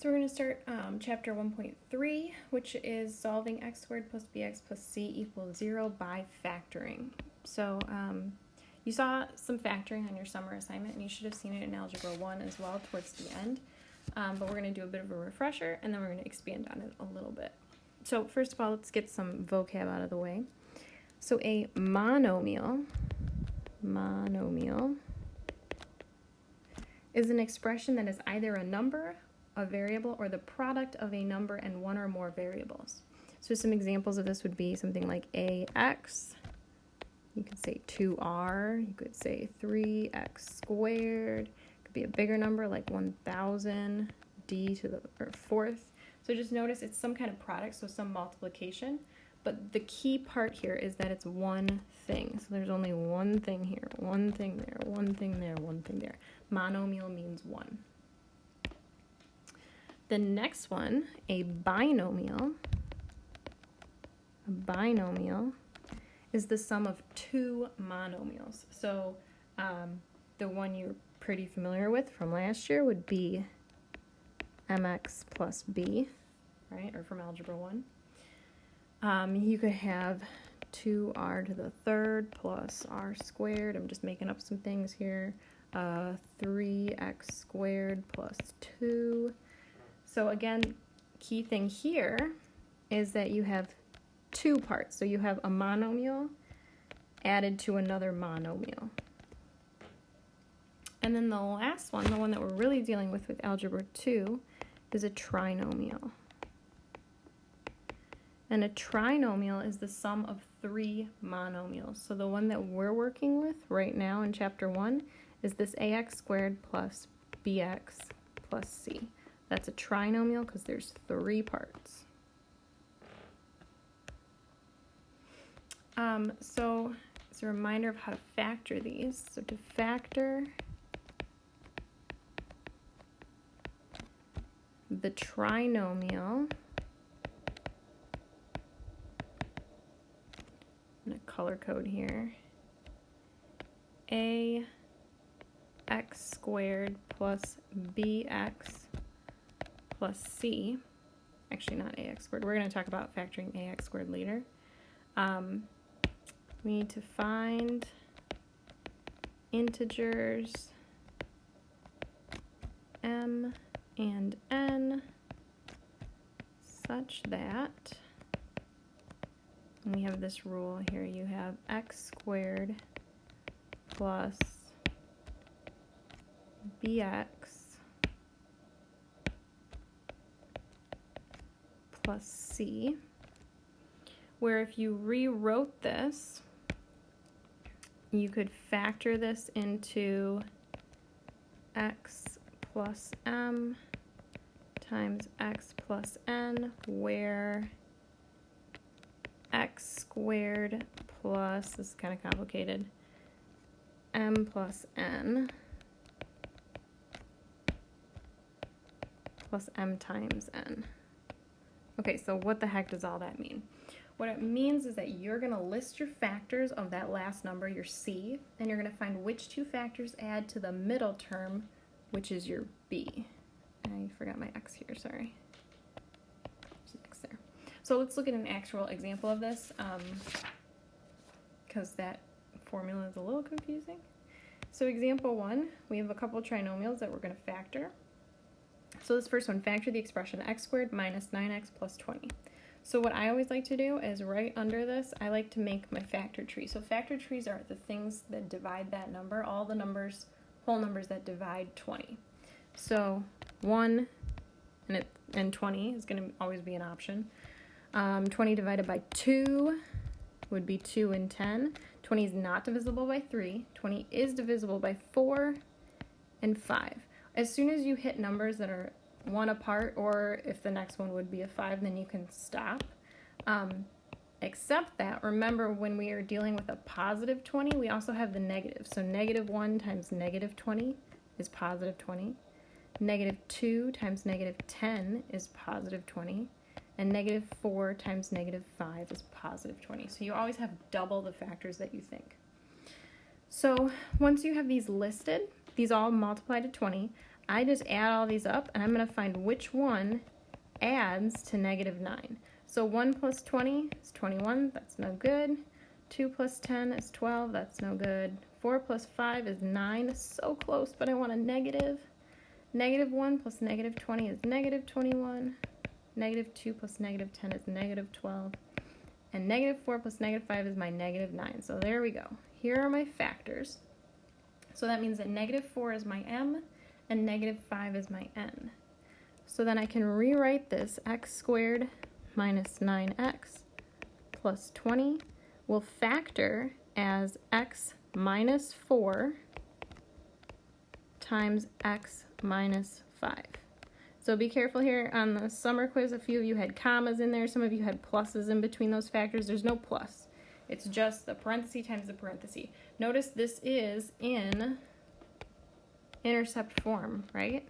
So we're going to start chapter 1.3, which is solving x squared plus bx plus c equals 0 by factoring. So you saw some factoring on your summer assignment, and you should have seen it in Algebra 1 as well towards the end. But we're going to do a bit of a refresher, and then we're going to expand on it a little bit. So first of all, let's get some vocab out of the way. So a monomial is an expression that is either a number, a variable, or the product of a number and one or more variables. So some examples of this would be something like ax, you could say 2r, you could say 3x squared, it could be a bigger number like 1000, d to the fourth. So just notice it's some kind of product, so some multiplication, but the key part here is that it's one thing. So there's only one thing here, one thing there, one thing there, one thing there. Monomial means one. The next one, a binomial is the sum of two monomials. So the one you're pretty familiar with from last year would be mx plus b, right, or from Algebra 1. You could have 2r to the third plus r squared. I'm just making up some things here. 3x squared plus 2. So again, key thing here is that you have two parts. So you have a monomial added to another monomial. And then the last one, the one that we're really dealing with Algebra 2, is a trinomial. And a trinomial is the sum of three monomials. So the one that we're working with right now in Chapter 1 is this ax squared plus bx plus c. That's a trinomial because there's three parts. So it's a reminder of how to factor these. So to factor the trinomial, I'm going to color code here. Ax squared plus bx plus c, actually not ax squared, we're going to talk about factoring ax squared later. We need to find integers m and n such that, and we have this rule here, you have x squared plus bx plus c, where if you rewrote this, you could factor this into x plus m times x plus n, where x squared plus, this is kind of complicated, m plus n plus m times n. Okay, so what the heck does all that mean? What it means is that you're going to list your factors of that last number, your c, and you're going to find which two factors add to the middle term, which is your b. I forgot my x here, sorry. There's an x there. So let's look at an actual example of this, because that formula is a little confusing. So example 1, we have a couple trinomials that we're going to factor. So this first one, factor the expression x squared minus 9x plus 20. So what I always like to do is right under this, I like to make my factor tree. So factor trees are the things that divide that number, all the numbers, whole numbers that divide 20. So 1 and 20 is going to always be an option. 20 divided by 2 would be 2 and 10. 20 is not divisible by 3. 20 is divisible by 4 and 5. As soon as you hit numbers that are 1 apart, or if the next one would be a 5, then you can stop. Except that, remember when we are dealing with a positive 20, we also have the negative. So negative 1 times negative 20 is positive 20. Negative 2 times negative 10 is positive 20. And negative 4 times negative 5 is positive 20. So you always have double the factors that you think. So once you have these listed, these all multiply to 20. I just add all these up, and I'm going to find which one adds to negative 9. So 1 plus 20 is 21, that's no good. 2 plus 10 is 12, that's no good. 4 plus 5 is 9, so close, but I want a negative. Negative 1 plus negative 20 is negative 21. Negative 2 plus negative 10 is negative 12. And negative 4 plus negative 5 is my negative 9. So there we go. Here are my factors. So that means that negative 4 is my m, and negative 5 is my n. So then I can rewrite this x squared minus 9x plus 20 will factor as x minus 4 times x minus 5. So be careful here on the summer quiz. A few of you had commas in there. Some of you had pluses in between those factors. There's no plus. It's just the parenthesis times the parenthesis. Notice this is in intercept form, right?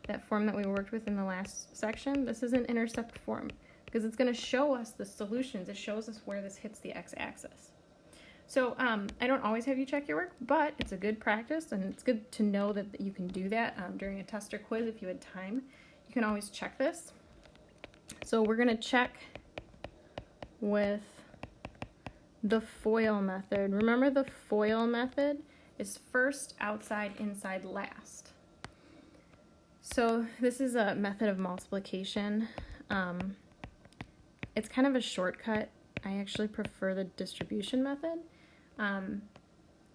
That form that we worked with in the last section. This is an intercept form because it's going to show us the solutions. It shows us where this hits the x-axis. So I don't always have you check your work, but it's a good practice, and it's good to know that you can do that during a test or quiz if you had time. You can always check this. So we're going to check with the FOIL method. Remember, the FOIL method is first, outside, inside, last. So this is a method of multiplication. It's kind of a shortcut. I actually prefer the distribution method,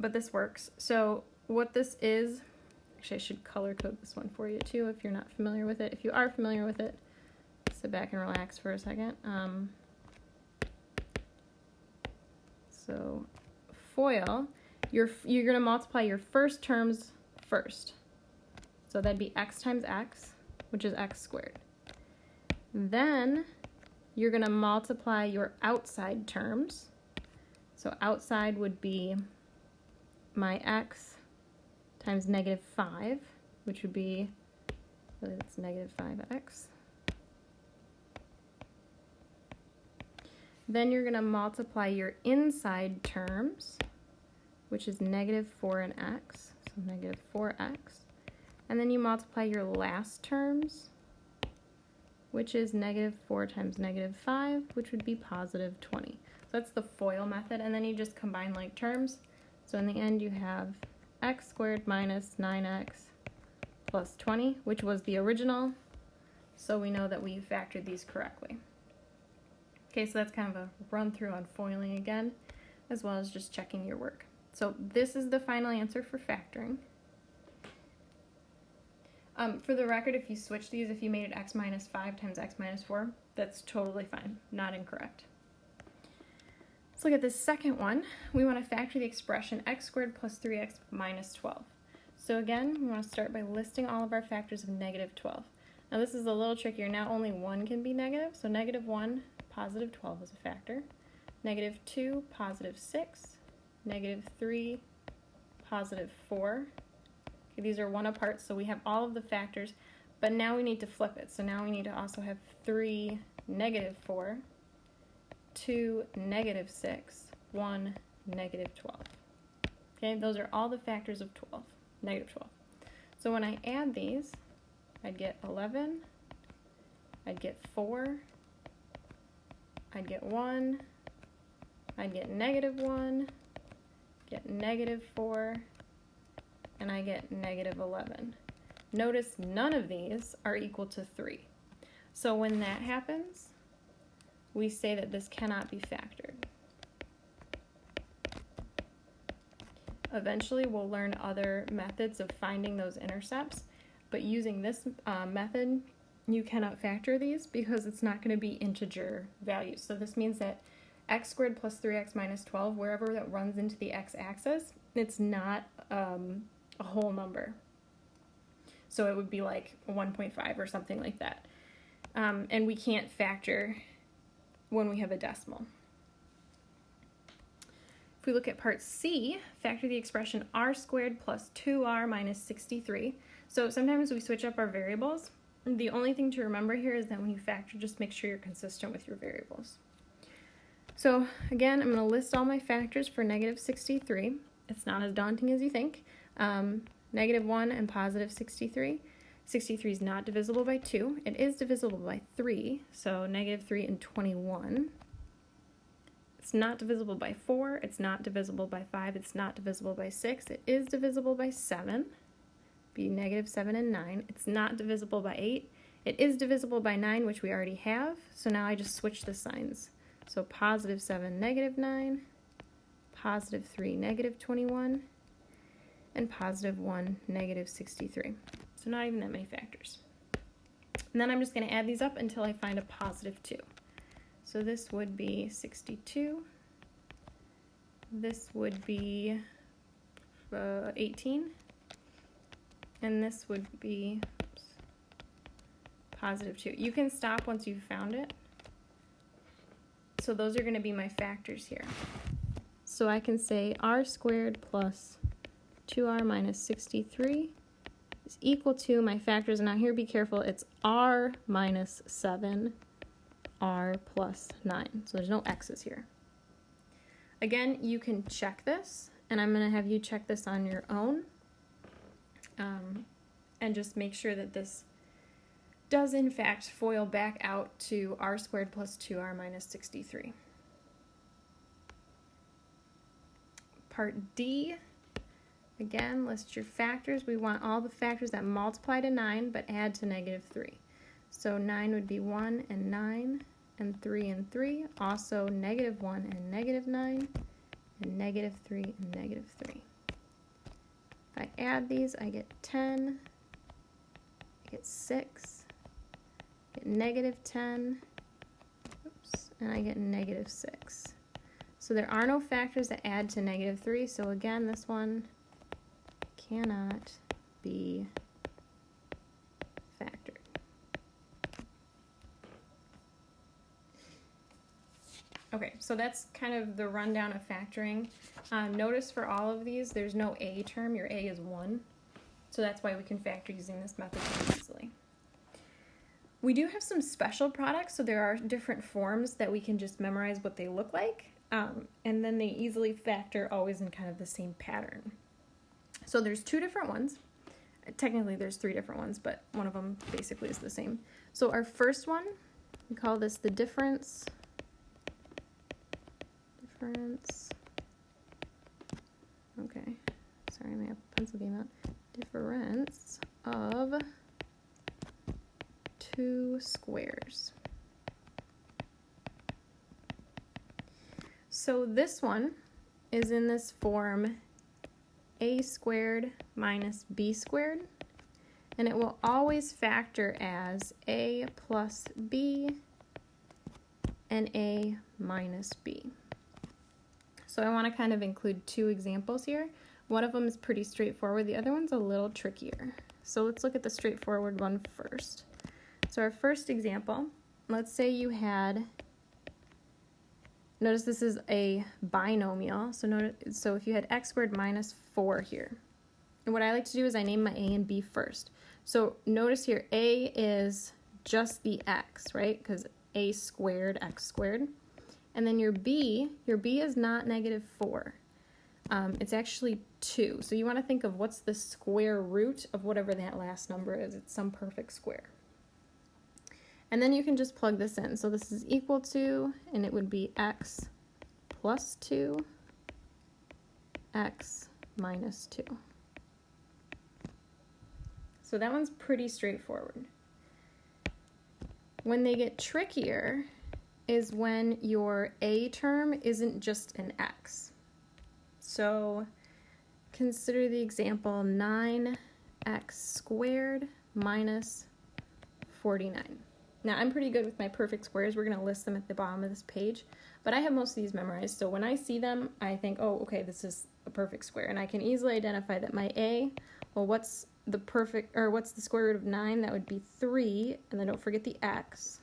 but this works. So what this is, actually I should color code this one for you too if you're not familiar with it. If you are familiar with it, sit back and relax for a second. So FOIL, you're going to multiply your first terms first. So that'd be x times x, which is x squared. Then you're going to multiply your outside terms. So outside would be my x times negative 5, which would be, that's negative 5x. Then you're going to multiply your inside terms, which is negative 4 and x, so negative 4x. And then you multiply your last terms, which is negative 4 times negative 5, which would be positive 20. So that's the FOIL method, and then you just combine like terms. So in the end you have x squared minus 9x plus 20, which was the original, so we know that we factored these correctly. Okay, so that's kind of a run through on foiling again, as well as just checking your work. So this is the final answer for factoring. For the record, if you switch these, if you made it x minus 5 times x minus 4, that's totally fine, not incorrect. Let's look at this second one. We want to factor the expression x squared plus 3x minus 12. So again, we want to start by listing all of our factors of negative 12. Now this is a little trickier. Now only one can be negative, so negative 1, positive 12 is a factor. Negative 2, positive 6. Negative 3, positive 4. Okay, these are one apart, so we have all of the factors, but now we need to flip it. So now we need to also have 3, negative 4, 2, negative 6, 1, negative 12. Okay, those are all the factors of 12, negative 12. So when I add these, I'd get 11, I'd get 4, I'd get 1, I'd get negative 1, get negative 4, and I get negative 11. Notice none of these are equal to 3. So when that happens, we say that this cannot be factored. Eventually we'll learn other methods of finding those intercepts, but using this method, you cannot factor these because it's not going to be integer values. So this means that x squared plus 3x minus 12, wherever that runs into the x-axis, it's not a whole number. So it would be like 1.5 or something like that. And we can't factor when we have a decimal. If we look at part C, factor the expression r squared plus 2r minus 63. So sometimes we switch up our variables. The only thing to remember here is that when you factor, just make sure you're consistent with your variables. So again, I'm going to list all my factors for negative 63. It's not as daunting as you think. negative 1 and positive 63. 63 is not divisible by 2. It is divisible by 3, so negative 3 and 21. It's not divisible by 4. It's not divisible by 5. It's not divisible by 6. It is divisible by 7. Be negative 7 and 9. It's not divisible by 8. It is divisible by 9, which we already have, so now I just switch the signs. So positive 7, negative 9, positive 3, negative 21, and positive 1, negative 63. So not even that many factors. And then I'm just going to add these up until I find a positive 2. So this would be 62. This would be 18. And this would be positive 2. You can stop once you've found it. So those are going to be my factors here. So I can say r squared plus 2r minus 63 is equal to my factors. Now here, be careful, it's r minus 7, r plus 9. So there's no x's here. Again, you can check this, and I'm going to have you check this on your own. And just make sure that this does in fact FOIL back out to r squared plus 2r minus 63. Part D, again, list your factors. We want all the factors that multiply to 9 but add to negative 3. So 9 would be 1 and 9, and 3 and 3. Also negative 1 and negative 9, and negative 3 and negative 3. If I add these, I get 10, I get 6, I get negative 10, oops, and I get negative 6. So there are no factors that add to negative 3, so again, this one cannot be factored. Okay, so that's kind of the rundown of factoring. Notice for all of these, there's no a term. Your a is 1. So that's why we can factor using this method very easily. We do have some special products, so there are different forms that we can just memorize what they look like. And then they easily factor always in kind of the same pattern. So there's 2 different ones. Technically there's 3 different ones, but one of them basically is the same. So our first one, we call this the difference. Okay, sorry, my pencil came out. Difference of 2 squares. So this one is in this form a squared minus b squared, and it will always factor as a plus b and a minus b. So I want to kind of include 2 examples here. One of them is pretty straightforward, the other one's a little trickier. So let's look at the straightforward one first. So our first example, let's say you had, notice this is a binomial, so if you had x squared minus 4 here. And what I like to do is I name my a and b first. So notice here, a is just the x, right? Because a squared, x squared. And then your b is not negative 4. It's actually 2. So you want to think of what's the square root of whatever that last number is. It's some perfect square. And then you can just plug this in. So this is equal to, and it would be x plus 2, x minus 2. So that one's pretty straightforward. When they get trickier is when your a term isn't just an x. So consider the example 9x squared minus 49. Now I'm pretty good with my perfect squares. We're going to list them at the bottom of this page, but I have most of these memorized. So when I see them, I think, oh, okay, this is a perfect square. And I can easily identify that my a, well, what's the square root of 9? That would be 3, and then don't forget the x.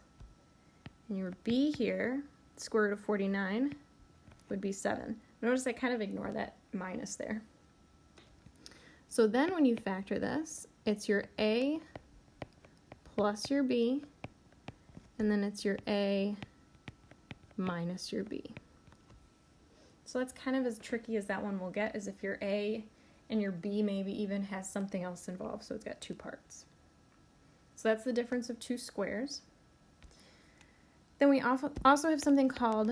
And your b here, square root of 49, would be 7. Notice I kind of ignore that minus there. So then when you factor this, it's your a plus your b, and then it's your a minus your b. So that's kind of as tricky as that one will get, is if your a and your b maybe even has something else involved, so it's got two parts. So that's the difference of two squares. Then we also have something called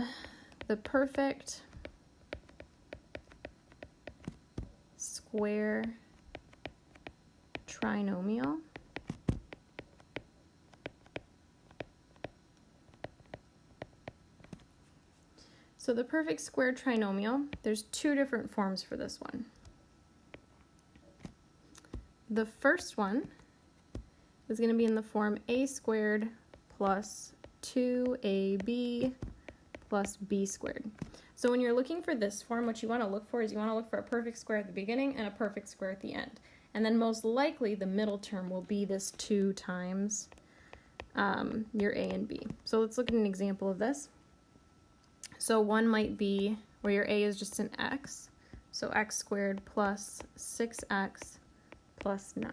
the perfect square trinomial. So the perfect square trinomial, there's two different forms for this one. The first one is going to be in the form a squared plus 2ab plus b squared. So when you're looking for this form, what you want to look for is you want to look for a perfect square at the beginning and a perfect square at the end. And then most likely the middle term will be this 2 times your a and b. So let's look at an example of this. So one might be where your a is just an x, so x squared plus 6x plus 9.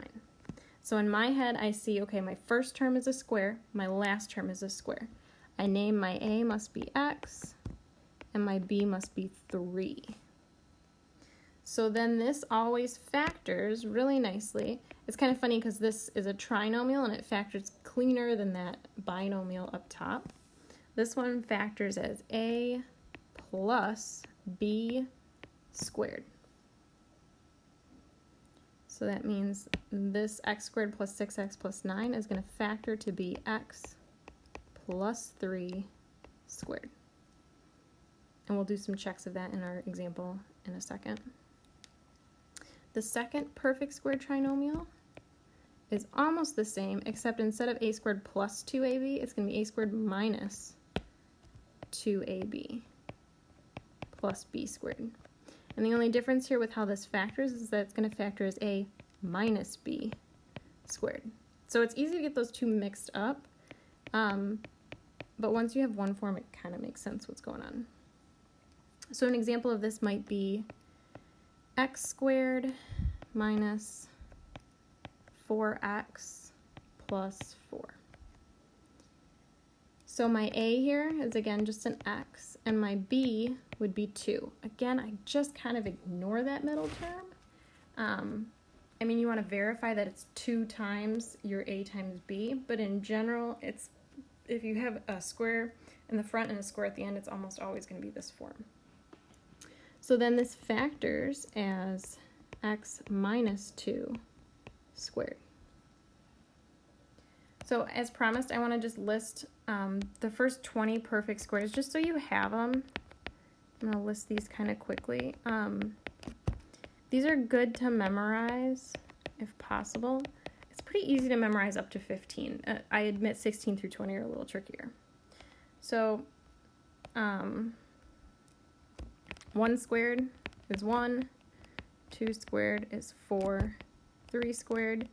So in my head I see, okay, my first term is a square, my last term is a square. I name my a must be x, and my b must be 3. So then this always factors really nicely. It's kind of funny because this is a trinomial and it factors cleaner than that binomial up top. This one factors as a plus b squared. So that means this x squared plus 6x plus 9 is going to factor to be x plus 3 squared. And we'll do some checks of that in our example in a second. The second perfect square trinomial is almost the same, except instead of a squared plus 2ab, it's going to be a squared minus 2ab plus b squared. And the only difference here with how this factors is that it's going to factor as a minus b squared. So it's easy to get those two mixed up, but once you have one form, it kind of makes sense what's going on. So an example of this might be x squared minus 4x plus 4. So my a here is again just an x, and my b would be 2. Again, I just kind of ignore that middle term. I mean, you want to verify that it's 2 times your a times b, but in general, it's if you have a square in the front and a square at the end, it's almost always going to be this form. So then this factors as x minus 2 squared. So as promised, I want to just list the first 20 perfect squares just so you have them. I'm going to list these kind of quickly. These are good to memorize if possible. It's pretty easy to memorize up to 15. I admit 16 through 20 are a little trickier. So 1 squared is 1, 2 squared is 4, 3 squared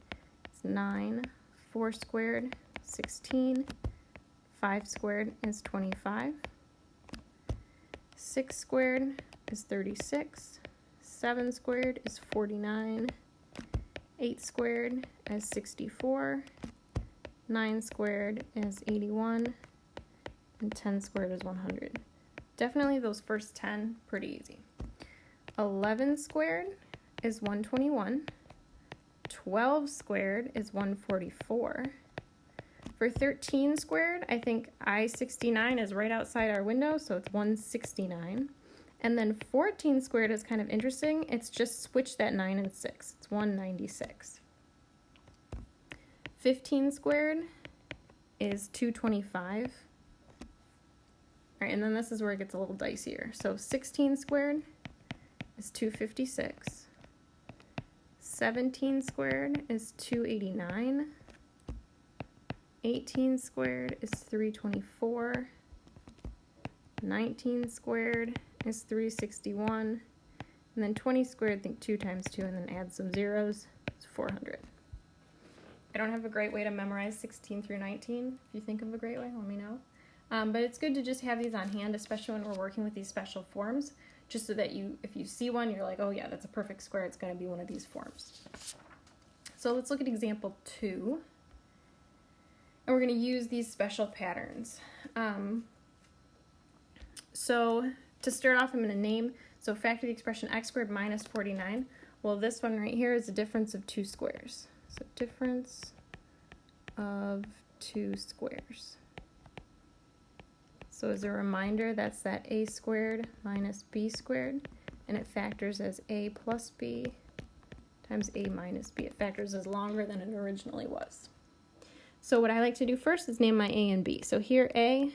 is 9, 4 squared, 16, 5 squared is 25, 6 squared is 36, 7 squared is 49, 8 squared is 64, 9 squared is 81, and 10 squared is 100. Definitely those first 10, pretty easy. 11 squared is 121. 12 squared is 144. For 13 squared, I think I-69 is right outside our window, so it's 169. And then 14 squared is kind of interesting. It's just switch that 9 and 6. It's 196. 15 squared is 225. All right, and then this is where it gets a little dicier. So 16 squared is 256. 17 squared is 289. 18 squared is 324. 19 squared is 361. And then 20 squared, think 2 times 2 and then add some zeros, it's 400. I don't have a great way to memorize 16 through 19. If you think of a great way, let me know. But it's good to just have these on hand, especially when we're working with these special forms, just so that if you see one, you're like, oh yeah, that's a perfect square, it's going to be one of these forms. So let's look at example 2. And we're going to use these special patterns. So to start off, I'm going to name, so factor the expression x squared minus 49. Well, this one right here is a difference of two squares. So difference of two squares. So as a reminder, that's that a squared minus b squared, and it factors as a plus b times a minus b. It factors as longer than it originally was. So what I like to do first is name my a and b. So here a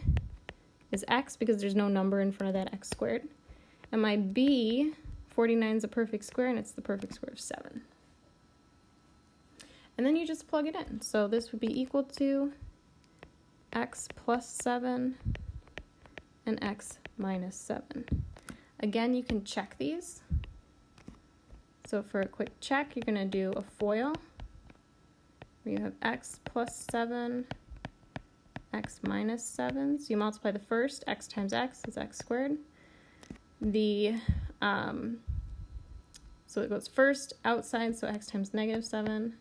is x because there's no number in front of that x squared. And my b, 49 is a perfect square, and it's the perfect square of 7. And then you just plug it in. So this would be equal to x plus 7 and x minus 7. Again, you can check these. So for a quick check, you're going to do a FOIL, where you have x plus 7, x minus 7. So you multiply the first, x times x is x squared. So it goes first, outside, so x times negative 7.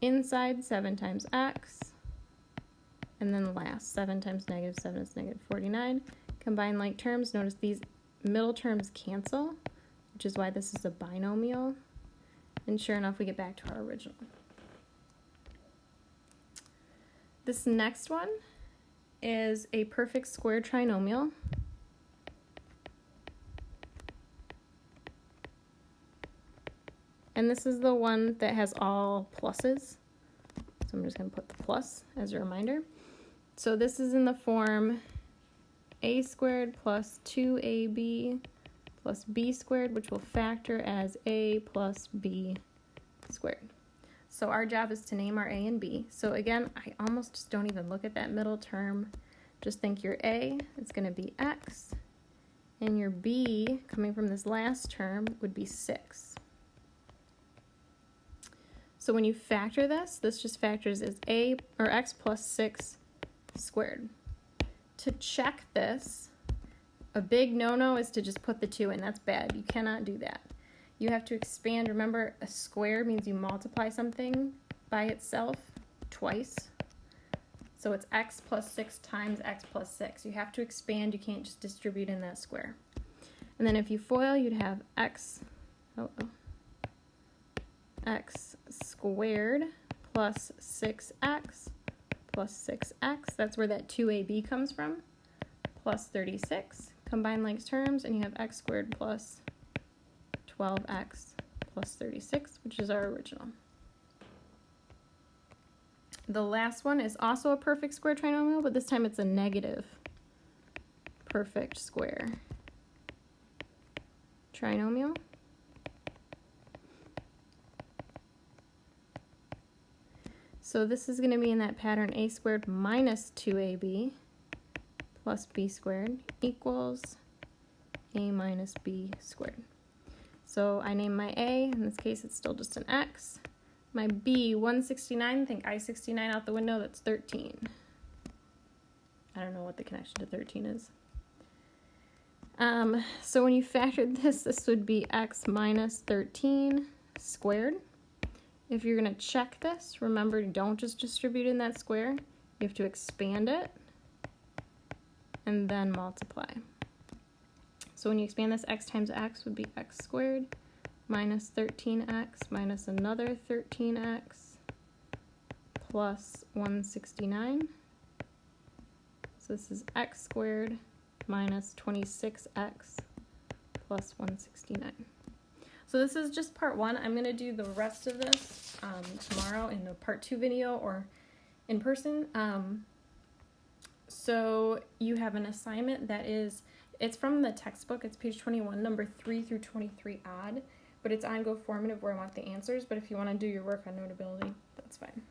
Inside, 7 times x. And then last, 7 times negative 7 is negative 49. Combine like terms. Notice these middle terms cancel, which is why this is a binomial. And sure enough, we get back to our original. This next one is a perfect square trinomial. And this is the one that has all pluses. So I'm just going to put the plus as a reminder. So this is in the form a squared plus 2ab plus b squared, which will factor as a plus b squared. So our job is to name our a and b. So again, I almost just don't even look at that middle term. Just think your a is going to be x, and your b, coming from this last term, would be 6. So when you factor this just factors as a or x plus 6 squared. To check this, a big no-no is to just put the 2 in. That's bad. You cannot do that. You have to expand. Remember, a square means you multiply something by itself twice. So it's x plus 6 times x plus 6. You have to expand. You can't just distribute in that square. And then if you FOIL, you'd have x squared plus 6x plus 6x. That's where that 2ab comes from, plus 36. Combine like terms, and you have x squared plus 12x plus 36, which is our original. The last one is also a perfect square trinomial, but this time it's a negative perfect square trinomial. So this is going to be in that pattern a squared minus 2ab plus b squared equals a minus b squared. So I name my a, in this case it's still just an x. My b, 169, think I-69 out the window, that's 13. I don't know what the connection to 13 is. So when you factor this would be x minus 13 squared. If you're going to check this, remember, don't just distribute in that square. You have to expand it and then multiply. So when you expand this, x times x would be x squared minus 13x minus another 13x plus 169. So this is x squared minus 26x plus 169. So this is just part 1. I'm going to do the rest of this tomorrow in the part 2 video or in person. So you have an assignment that is, it's from the textbook. It's page 21, number 3 through 23 odd, but it's on Go Formative where I want the answers. But if you want to do your work on Notability, that's fine.